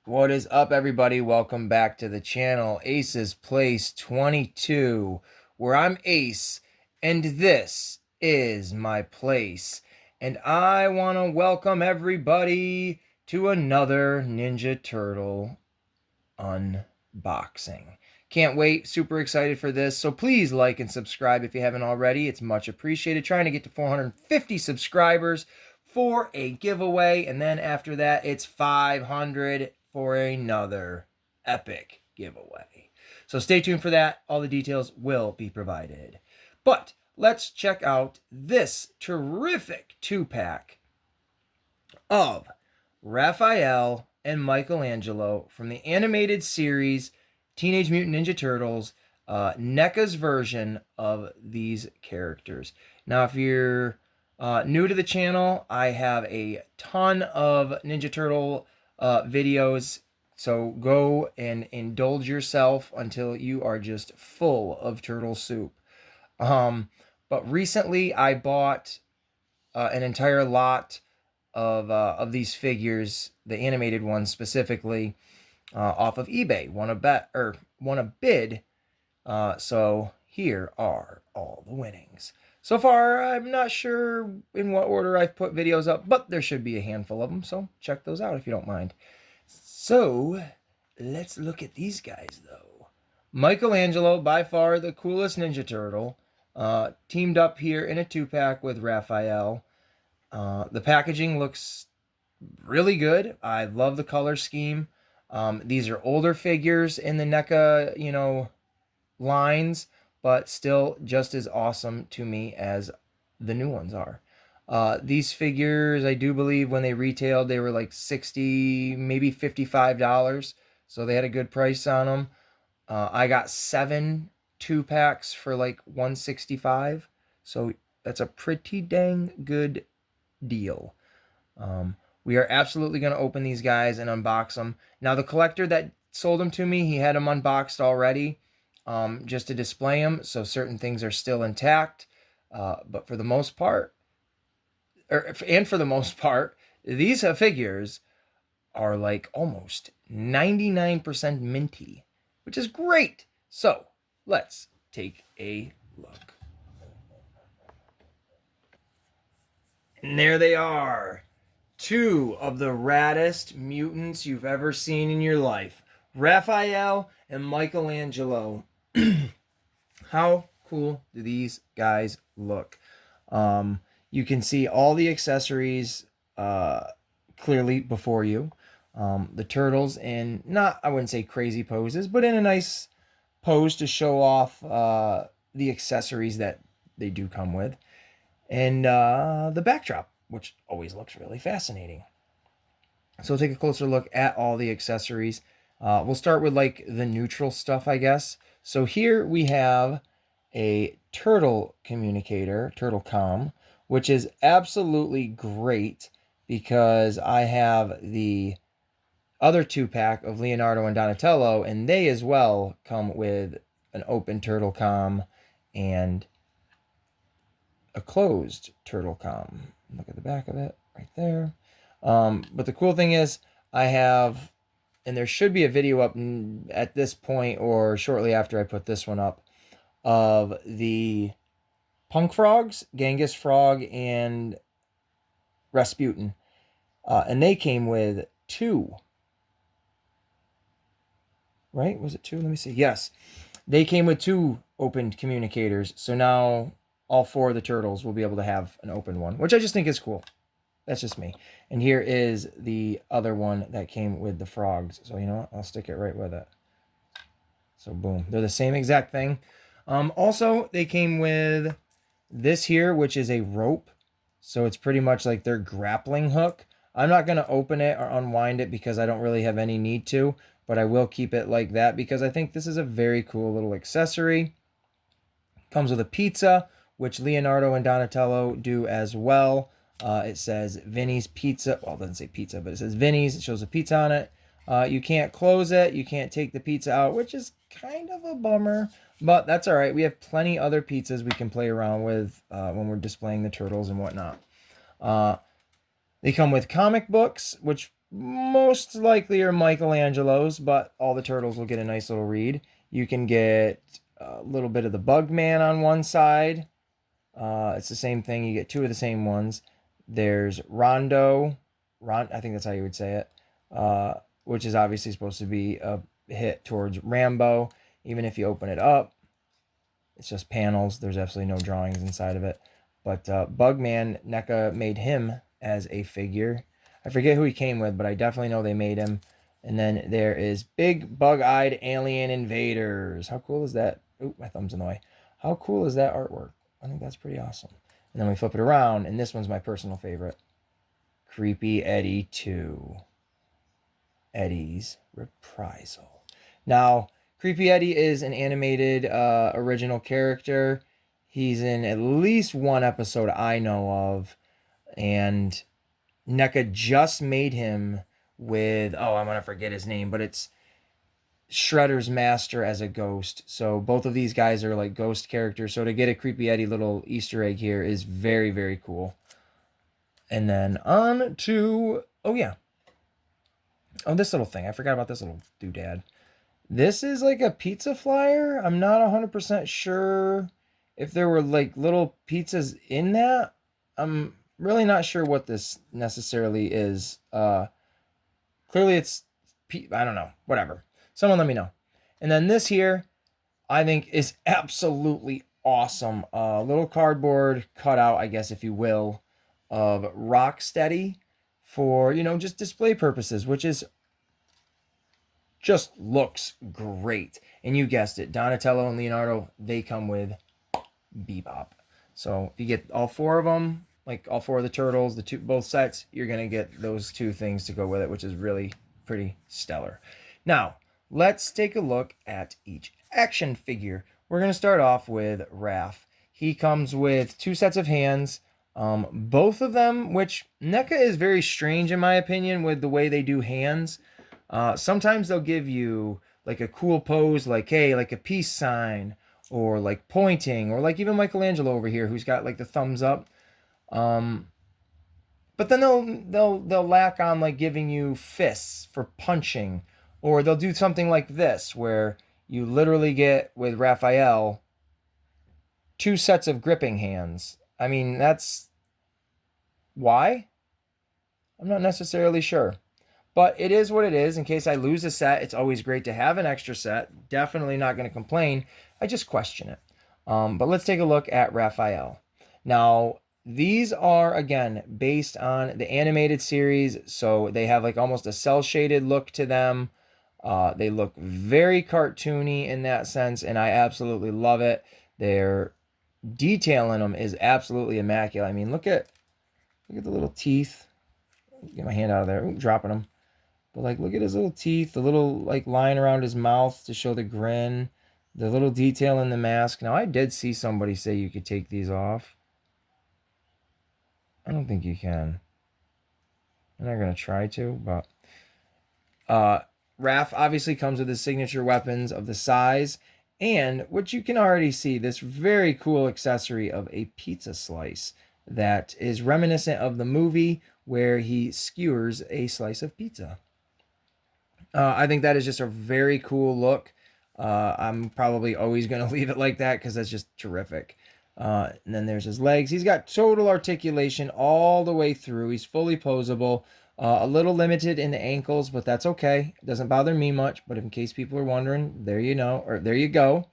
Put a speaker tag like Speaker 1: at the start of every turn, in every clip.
Speaker 1: What is up, everybody? Welcome back to the channel, Ace's Place 22, where I'm Ace, and this is my place. And I want to welcome everybody to another Ninja Turtle unboxing. Can't wait, super excited for this. So please like and subscribe if you haven't already. It's much appreciated. Trying to get to 450 subscribers for a giveaway, and then after that it's 500 for another epic giveaway. So stay tuned for that. All the details will be provided. But let's check out this terrific 2-pack of Raphael and Michelangelo from the animated series Teenage Mutant Ninja Turtles, NECA's version of these characters. Now, if you're new to the channel, I have a ton of Ninja Turtle videos, so go and indulge yourself until you are just full of turtle soup. But recently I bought an entire lot of these figures, the animated ones specifically, off of eBay. Want a bid. So here are all the winnings. So far, I'm not sure in what order I've put videos up, but there should be a handful of them. So check those out if you don't mind. So let's look at these guys, though. Michelangelo, by far the coolest Ninja Turtle, teamed up here in a 2-pack with Raphael. The packaging looks really good. I love the color scheme. These are older figures in the NECA, lines, but still just as awesome to me as the new ones are. These figures, I do believe when they retailed, they were like $60, maybe $55. So they had a good price on them. I got 7 2-packs for like $165. So that's a pretty dang good deal. We are absolutely going to open these guys and unbox them. Now, the collector that sold them to me, he had them unboxed already, just to display them, so certain things are still intact. But for the most part, these figures are like almost 99% minty, which is great. So let's take a look. And there they are. 2 of the raddest mutants you've ever seen in your life. Raphael and Michelangelo. How cool do these guys look? You can see all the accessories clearly before you. The turtles in, not, I wouldn't say crazy poses, but in a nice pose to show off the accessories that they do come with. And the backdrop, which always looks really fascinating. So we'll take a closer look at all the accessories. We'll start with like the neutral stuff, I guess. So here we have a turtle communicator, turtle comm, which is absolutely great because I have the other 2-pack of Leonardo and Donatello, and they as well come with an open turtle comm and a closed turtle comm. Look at the back of it right there. But the cool thing is I have, and there should be a video up at this point or shortly after I put this one up, of the Punk Frogs, Genghis Frog, and Rasputin. And they came with 2. Right? Was it 2? Let me see. Yes. They came with 2 opened communicators. So now all 4 of the turtles will be able to have an open one, which I just think is cool. That's just me. And here is the other one that came with the frogs. So you know what? I'll stick it right with it. So boom. They're the same exact thing. Also, they came with this here, which is a rope. So it's pretty much like their grappling hook. I'm not going to open it or unwind it because I don't really have any need to, but I will keep it like that because I think this is a very cool little accessory. Comes with a pizza, which Leonardo and Donatello do as well. It says Vinny's Pizza. Well, it doesn't say pizza, but it says Vinny's. It shows a pizza on it. You can't close it. You can't take the pizza out, which is kind of a bummer. But that's all right. We have plenty other pizzas we can play around with when we're displaying the turtles and whatnot. They come with comic books, which most likely are Michelangelo's, but all the turtles will get a nice little read. You can get a little bit of the Bugman on one side. It's the same thing. You get two of the same ones. There's I think that's how you would say it, which is obviously supposed to be a hit towards Rambo. Even if you open it up, it's just panels. There's absolutely no drawings inside of it. But Bugman, NECA made him as a figure. I forget who he came with, but I definitely know they made him. And then there is Big Bug-Eyed Alien Invaders. How cool is that? Oop, my thumb's in the way. How cool is that artwork? I think that's pretty awesome. And then we flip it around, and this one's my personal favorite. Creepy Eddie 2. Eddie's Reprisal. Now, Creepy Eddie is an animated original character. He's in at least one episode I know of. And NECA just made him with, I'm going to forget his name, but it's Shredder's master as a ghost. So both of these guys are like ghost characters. So to get a Creepy Eddie little Easter egg here is very, very cool. And then on to, this little thing. I forgot about this little doodad. This is like a pizza flyer. I'm not 100% sure if there were like little pizzas in that. I'm really not sure what this necessarily is. Clearly it's, I don't know, whatever. Someone let me know. And then this here, I think is absolutely awesome. Little cardboard cutout, I guess, if you will, of Rocksteady for, just display purposes, which is just looks great. And you guessed it, Donatello and Leonardo, they come with Bebop. So if you get all four of them, like all four of the turtles, both sets, you're going to get those two things to go with it, which is really pretty stellar. Now, let's take a look at each action figure. We're going to start off with Raph. He comes with two sets of hands, both of them, which NECA is very strange in my opinion with the way they do hands. Sometimes they'll give you like a cool pose, like, hey, like a peace sign, or like pointing, or like even Michelangelo over here, who's got like the thumbs up. But then they'll lack on like giving you fists for punching, or they'll do something like this, where you literally get with Raphael two sets of gripping hands. I mean, that's why? I'm not necessarily sure. But it is what it is. In case I lose a set, it's always great to have an extra set. Definitely not going to complain. I just question it. But let's take a look at Raphael. Now, these are, again, based on the animated series. So they have like almost a cel-shaded look to them. They look very cartoony in that sense, and I absolutely love it. Their detail in them is absolutely immaculate. I mean, look at the little teeth. Get my hand out of there. Ooh, dropping them. But like, look at his little teeth, the little like line around his mouth to show the grin, the little detail in the mask. Now, I did see somebody say you could take these off. I don't think you can. I'm not gonna try to, but Raph obviously comes with his signature weapons of the size, and what you can already see, this very cool accessory of a pizza slice that is reminiscent of the movie where he skewers a slice of pizza. I think that is just a very cool look. I'm probably always going to leave it like that because that's just terrific. And then there's his legs. He's got total articulation all the way through. He's fully posable. A little limited in the ankles, but that's okay. It doesn't bother me much. But in case people are wondering, there you go.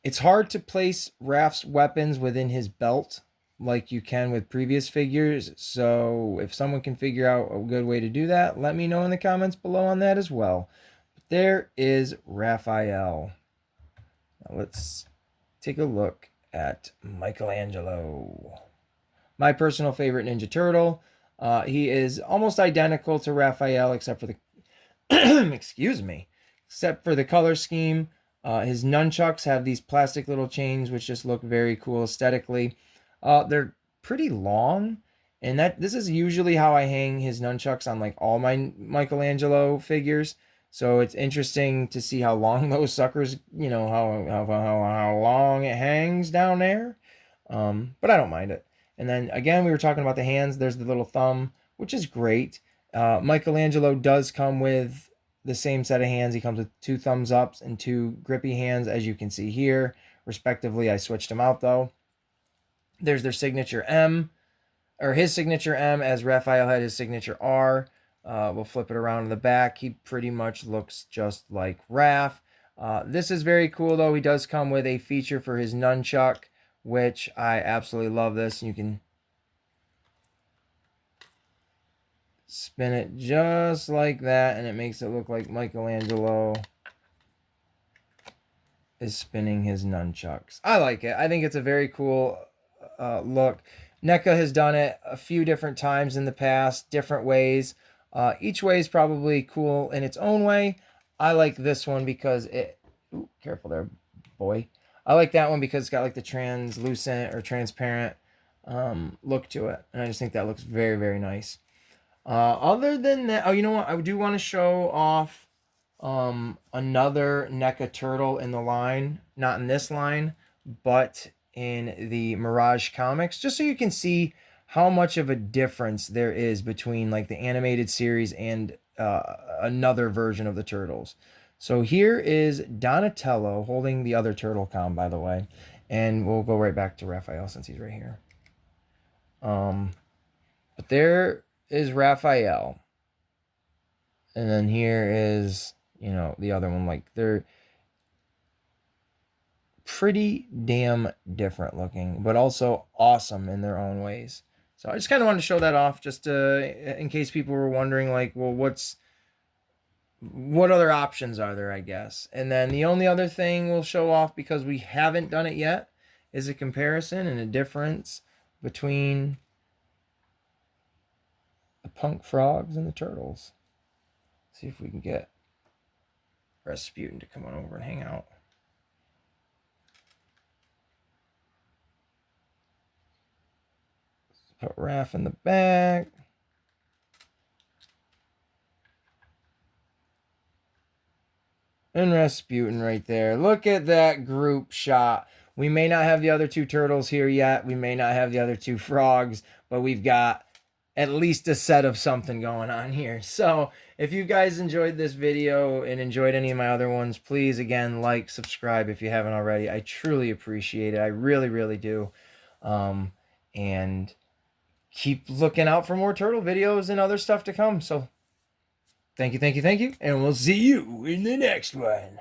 Speaker 1: It's hard to place Raph's weapons within his belt like you can with previous figures. So if someone can figure out a good way to do that, let me know in the comments below on that as well. But there is Raphael. Now let's take a look at Michelangelo. My personal favorite Ninja Turtle. He is almost identical to Raphael except for the except for the color scheme. His nunchucks have these plastic little chains which just look very cool aesthetically. They're pretty long, and this is usually how I hang his nunchucks on like all my Michelangelo figures. So it's interesting to see how long those suckers, how long it hangs down there. But I don't mind it. And then again, we were talking about the hands. There's the little thumb, which is great. Michelangelo does come with the same set of hands. He comes with 2 thumbs ups and 2 grippy hands, as you can see here, respectively. I switched them out though. There's their signature M, or his signature M, as Raphael had his signature R. We'll flip it around in the back. He pretty much looks just like Raph. This is very cool though. He does come with a feature for his nunchuck, which I absolutely love this. You can spin it just like that, and it makes it look like Michelangelo is spinning his nunchucks. I like it. I think it's a very cool look. NECA has done it a few different times in the past, different ways. Each way is probably cool in its own way. I like this one because it... Ooh, careful there, boy. I like that one because it's got like the translucent or transparent look to it. And I just think that looks very, very nice. Other than that, oh, you know what? I do want to show off another NECA turtle in the line. Not in this line, but in the Mirage comics, just so you can see how much of a difference there is between like the animated series and another version of the turtles. So here is Donatello holding the other turtle com, by the way, and we'll go right back to Raphael since he's right here. But there is Raphael, and then here is, you know, the other one. Like, they're pretty damn different looking, but also awesome in their own ways. So I just kind of wanted to show that off, just in case people were wondering, like, well, what other options are there, I guess. And then the only other thing we'll show off, because we haven't done it yet, is a comparison and a difference between the punk frogs and the turtles. See if we can get Rasputin to come on over and hang out. Put Raph in the back. And Rasputin right there. Look at that group shot. We may not have the other 2 turtles here yet. We may not have the other 2 frogs, but we've got at least a set of something going on here. So if you guys enjoyed this video and enjoyed any of my other ones, please, again, like, subscribe if you haven't already. I truly appreciate it. I really, really do. And keep looking out for more turtle videos and other stuff to come. So thank you, and we'll see you in the next one.